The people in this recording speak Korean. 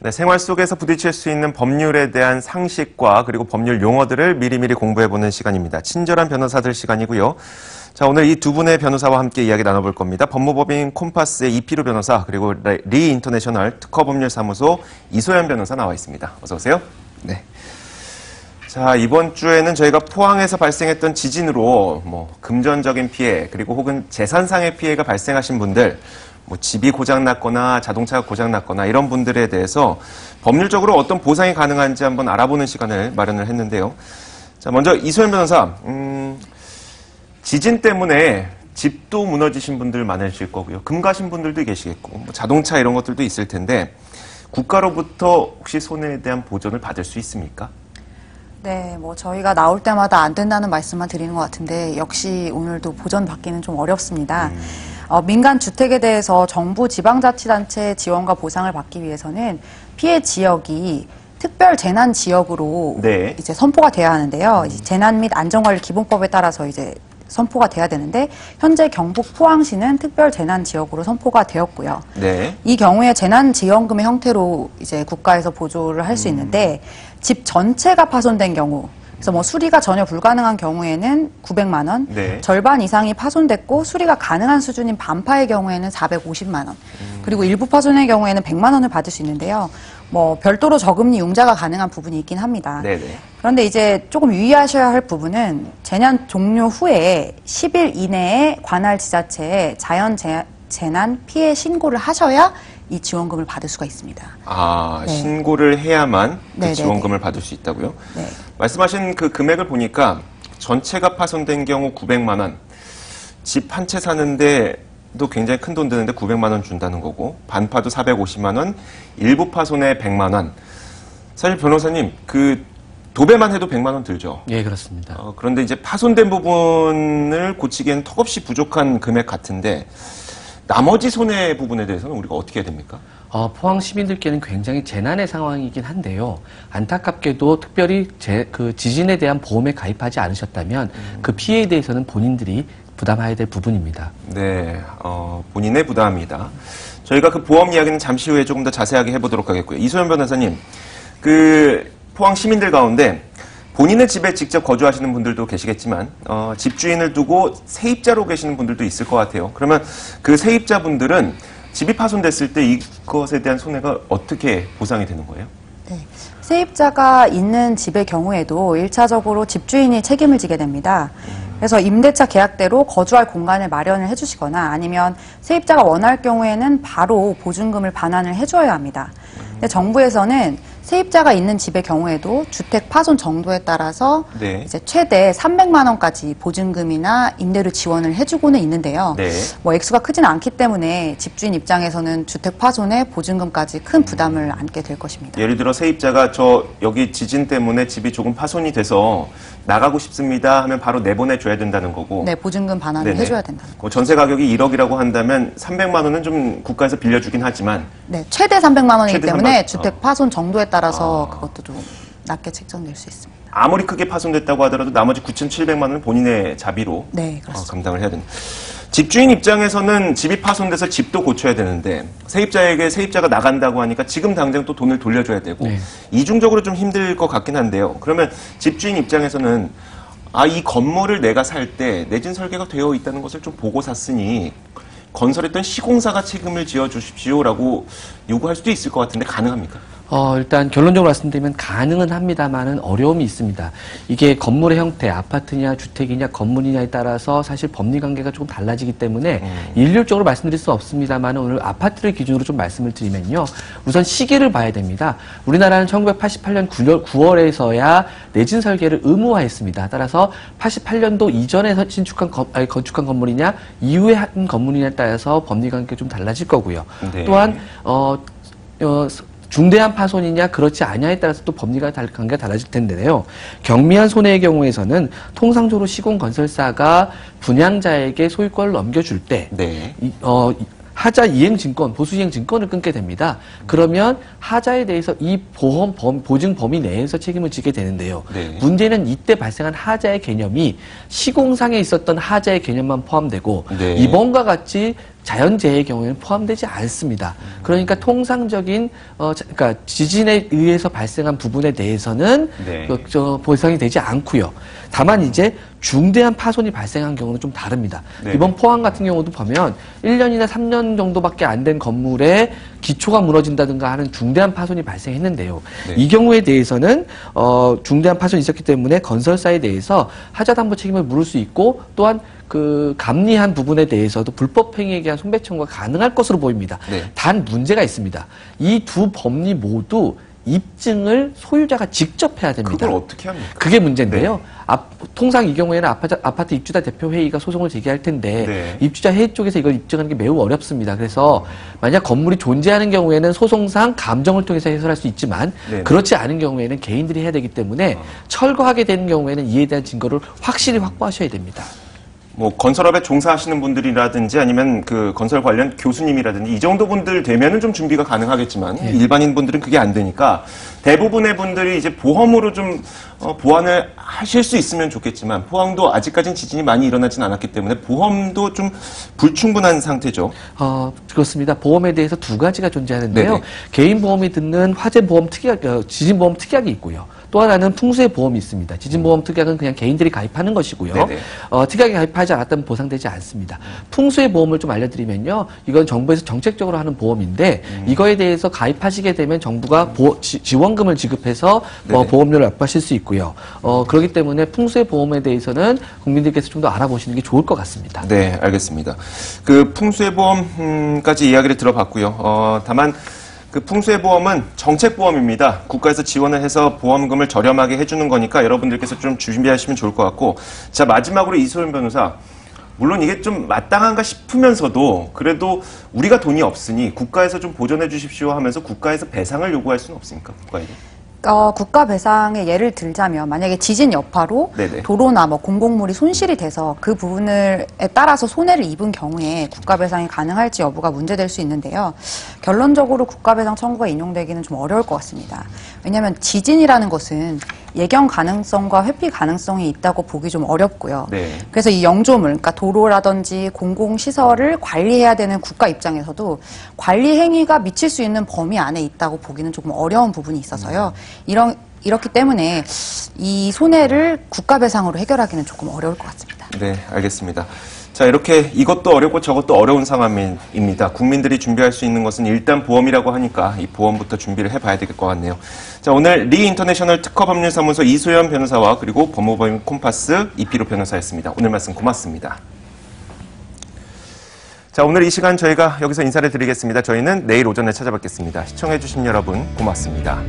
네, 생활 속에서 부딪힐 수 있는 법률에 대한 상식과 그리고 법률 용어들을 미리미리 공부해보는 시간입니다. 친절한 변호사들 시간이고요. 자, 오늘 이 두 분의 변호사와 함께 이야기 나눠볼 겁니다. 법무법인 콤파스의 이필우 변호사 그리고 리 인터내셔널 특허법률사무소 이소연 변호사 나와 있습니다. 어서 오세요. 네. 자, 이번 주에는 저희가 포항에서 발생했던 지진으로 금전적인 피해 그리고 혹은 재산상의 피해가 발생하신 분들, 집이 고장났거나 자동차가 고장났거나 이런 분들에 대해서 법률적으로 어떤 보상이 가능한지 한번 알아보는 시간을 마련을 했는데요. 자, 먼저 이소연 변호사, 지진 때문에 집도 무너지신 분들 많으실 거고요. 금 가신 분들도 계시겠고, 자동차 이런 것들도 있을 텐데 국가로부터 혹시 손해에 대한 보전을 받을 수 있습니까? 네, 저희가 나올 때마다 안 된다는 말씀만 드리는 것 같은데 역시 오늘도 보전 받기는 좀 어렵습니다. 민간 주택에 대해서 정부 지방자치단체 지원과 보상을 받기 위해서는 피해 지역이 특별 재난 지역으로 네. 이제 선포가 돼야 하는데요. 재난 및 안전관리 기본법에 따라서 이제 선포가 돼야 되는데 현재 경북 포항시는 특별 재난 지역으로 선포가 되었고요. 네. 이 경우에 재난 지원금의 형태로 이제 국가에서 보조를 할 수 있는데 집 전체가 파손된 경우 그래서 수리가 전혀 불가능한 경우에는 900만 원, 네. 절반 이상이 파손됐고 수리가 가능한 수준인 반파의 경우에는 450만 원, 그리고 일부 파손의 경우에는 100만 원을 받을 수 있는데요. 별도로 저금리 융자가 가능한 부분이 있긴 합니다. 네네. 그런데 이제 조금 유의하셔야 할 부분은 재난 종료 후에 10일 이내에 관할 지자체에 재난 피해 신고를 하셔야 이 지원금을 받을 수가 있습니다. 아, 네. 신고를 해야만 그 네네네. 지원금을 받을 수 있다고요? 네. 말씀하신 그 금액을 보니까 전체가 파손된 경우 900만 원, 집 한 채 사는데도 굉장히 큰 돈 드는데 900만 원 준다는 거고, 반파도 450만 원, 일부 파손에 100만 원. 사실 변호사님, 도배만 해도 100만 원 들죠? 예, 그렇습니다. 그런데 이제 파손된 부분을 고치기에는 턱없이 부족한 금액 같은데, 나머지 손해 부분에 대해서는 우리가 어떻게 해야 됩니까? 포항 시민들께는 굉장히 재난의 상황이긴 한데요. 안타깝게도 특별히 지진에 대한 보험에 가입하지 않으셨다면 그 피해에 대해서는 본인들이 부담해야 될 부분입니다. 네, 본인의 부담이다. 저희가 그 보험 이야기는 잠시 후에 조금 더 자세하게 해보도록 하겠고요. 이소연 변호사님, 포항 시민들 가운데 본인의 집에 직접 거주하시는 분들도 계시겠지만 집주인을 두고 세입자로 계시는 분들도 있을 것 같아요. 그러면 그 세입자분들은 집이 파손됐을 때 이것에 대한 손해가 어떻게 보상이 되는 거예요? 네. 세입자가 있는 집의 경우에도 1차적으로 집주인이 책임을 지게 됩니다. 그래서 임대차 계약대로 거주할 공간을 마련을 해주시거나 아니면 세입자가 원할 경우에는 바로 보증금을 반환을 해줘야 합니다. 근데 정부에서는 세입자가 있는 집의 경우에도 주택 파손 정도에 따라서 네. 이제 최대 300만 원까지 보증금이나 임대료 지원을 해주고는 있는데요. 네. 액수가 크지는 않기 때문에 집주인 입장에서는 주택 파손에 보증금까지 큰 부담을 안게 될 것입니다. 예를 들어 세입자가 여기 지진 때문에 집이 조금 파손이 돼서 나가고 싶습니다 하면 바로 내보내줘야 된다는 거고. 네, 보증금 반환을 네네. 해줘야 된다는 거죠. 전세 가격이 1억이라고 한다면 300만 원은 좀 국가에서 빌려주긴 하지만. 네, 최대 300만 원이기 최대 때문에 300. 주택 파손 정도에 따라서 그것도 좀 낮게 책정될 수 있습니다. 아무리 크게 파손됐다고 하더라도 나머지 9,700만 원은 본인의 자비로 네, 그렇습니다. 감당을 해야 됩니다. 집주인 입장에서는 집이 파손돼서 집도 고쳐야 되는데 세입자에게 세입자가 나간다고 하니까 지금 당장 또 돈을 돌려줘야 되고 네. 이중적으로 좀 힘들 것 같긴 한데요. 그러면 집주인 입장에서는 이 건물을 내가 살 때 내진 설계가 되어 있다는 것을 좀 보고 샀으니 건설했던 시공사가 책임을 지어 주십시오라고 요구할 수도 있을 것 같은데 가능합니까? 일단 결론적으로 말씀드리면 가능은 합니다만은 어려움이 있습니다. 이게 건물의 형태, 아파트냐, 주택이냐, 건물이냐에 따라서 사실 법리 관계가 조금 달라지기 때문에 일률적으로 말씀드릴 수 없습니다만 오늘 아파트를 기준으로 좀 말씀을 드리면요. 우선 시기를 봐야 됩니다. 우리나라는 1988년 9월에서야 내진 설계를 의무화했습니다. 따라서 88년도 이전에 건축한 건물이냐, 이후에 한 건물이냐에 따라서 법리 관계가 좀 달라질 거고요. 네. 또한 중대한 파손이냐 그렇지 않냐에 따라서 또 법리가 관계가 달라질 텐데요. 경미한 손해의 경우에서는 통상적으로 시공건설사가 분양자에게 소유권을 넘겨줄 때 네. 하자 이행 증권, 보수 이행 증권을 끊게 됩니다. 그러면 하자에 대해서 이 보증 범위 내에서 책임을 지게 되는데요. 네. 문제는 이때 발생한 하자의 개념이 시공상에 있었던 하자의 개념만 포함되고 네. 이번과 같이 자연재해의 경우에는 포함되지 않습니다. 그러니까 통상적인 그러니까 지진에 의해서 발생한 부분에 대해서는 네. 보상이 되지 않고요. 다만 이제 중대한 파손이 발생한 경우는 좀 다릅니다. 네. 이번 포항 같은 경우도 보면 1년이나 3년 정도밖에 안 된 건물에 기초가 무너진다든가 하는 중대한 파손이 발생했는데요. 네. 이 경우에 대해서는 중대한 파손이 있었기 때문에 건설사에 대해서 하자담보 책임을 물을 수 있고 또한 그 감리한 부분에 대해서도 불법 행위에 대한 손배청구가 가능할 것으로 보입니다. 네. 단 문제가 있습니다. 이 두 법리 모두 입증을 소유자가 직접 해야 됩니다. 그걸 어떻게 합니까? 그게 문제인데요. 통상 이 경우에는 아파트 입주자 대표회의가 소송을 제기할 텐데 네. 입주자 회의 쪽에서 이걸 입증하는 게 매우 어렵습니다. 그래서 만약 건물이 존재하는 경우에는 소송상 감정을 통해서 해설할 수 있지만 네. 그렇지 않은 경우에는 개인들이 해야 되기 때문에 철거하게 되는 경우에는 이에 대한 증거를 확실히 확보하셔야 됩니다. 뭐 건설업에 종사하시는 분들이라든지 아니면 그 건설 관련 교수님이라든지 이 정도 분들 되면은 좀 준비가 가능하겠지만 일반인 분들은 그게 안 되니까 대부분의 분들이 이제 보험으로 좀 보완을 하실 수 있으면 좋겠지만 포항도 아직까지는 지진이 많이 일어나진 않았기 때문에 보험도 좀 불충분한 상태죠. 그렇습니다. 보험에 대해서 두 가지가 존재하는데요. 네네. 개인 보험이 듣는 화재 보험 지진 보험 특약이 있고요. 또 하나는 풍수의 보험이 있습니다. 지진보험 특약은 그냥 개인들이 가입하는 것이고요. 네네. 특약에 가입하지 않았다면 보상되지 않습니다. 풍수의 보험을 좀 알려드리면요. 이건 정부에서 정책적으로 하는 보험인데 이거에 대해서 가입하시게 되면 정부가 지원금을 지급해서 네네. 보험료를 납부하실 수 있고요. 그렇기 때문에 풍수의 보험에 대해서는 국민들께서 좀 더 알아보시는 게 좋을 것 같습니다. 네, 알겠습니다. 그 풍수의 보험까지 이야기를 들어봤고요. 다만 그 풍수의 보험은 정책보험입니다. 국가에서 지원을 해서 보험금을 저렴하게 해주는 거니까 여러분들께서 좀 준비하시면 좋을 것 같고, 자 마지막으로 이소연 변호사, 물론 이게 좀 마땅한가 싶으면서도 그래도 우리가 돈이 없으니 국가에서 좀 보전해 주십시오 하면서 국가에서 배상을 요구할 수는 없습니까? 국가에게? 국가 배상의 예를 들자면 만약에 지진 여파로 네네. 도로나 뭐 공공물이 손실이 돼서 그 부분에 따라서 손해를 입은 경우에 국가 배상이 가능할지 여부가 문제될 수 있는데요. 결론적으로 국가 배상 청구가 인용되기는 좀 어려울 것 같습니다. 왜냐하면 지진이라는 것은 예견 가능성과 회피 가능성이 있다고 보기 좀 어렵고요. 네. 그래서 이 영조물, 그러니까 도로라든지 공공시설을 관리해야 되는 국가 입장에서도 관리 행위가 미칠 수 있는 범위 안에 있다고 보기는 조금 어려운 부분이 있어서요. 이렇기 때문에 이 손해를 국가 배상으로 해결하기는 조금 어려울 것 같습니다. 네, 알겠습니다. 자, 이렇게 이것도 어렵고 저것도 어려운 상황입니다. 국민들이 준비할 수 있는 것은 일단 보험이라고 하니까 이 보험부터 준비를 해봐야 될 것 같네요. 자, 오늘 리 인터내셔널 특허법률사무소 이소연 변호사와 그리고 법무법인 콤파스 이피로 변호사였습니다. 오늘 말씀 고맙습니다. 자, 오늘 이 시간 저희가 여기서 인사를 드리겠습니다. 저희는 내일 오전에 찾아뵙겠습니다. 시청해주신 여러분 고맙습니다.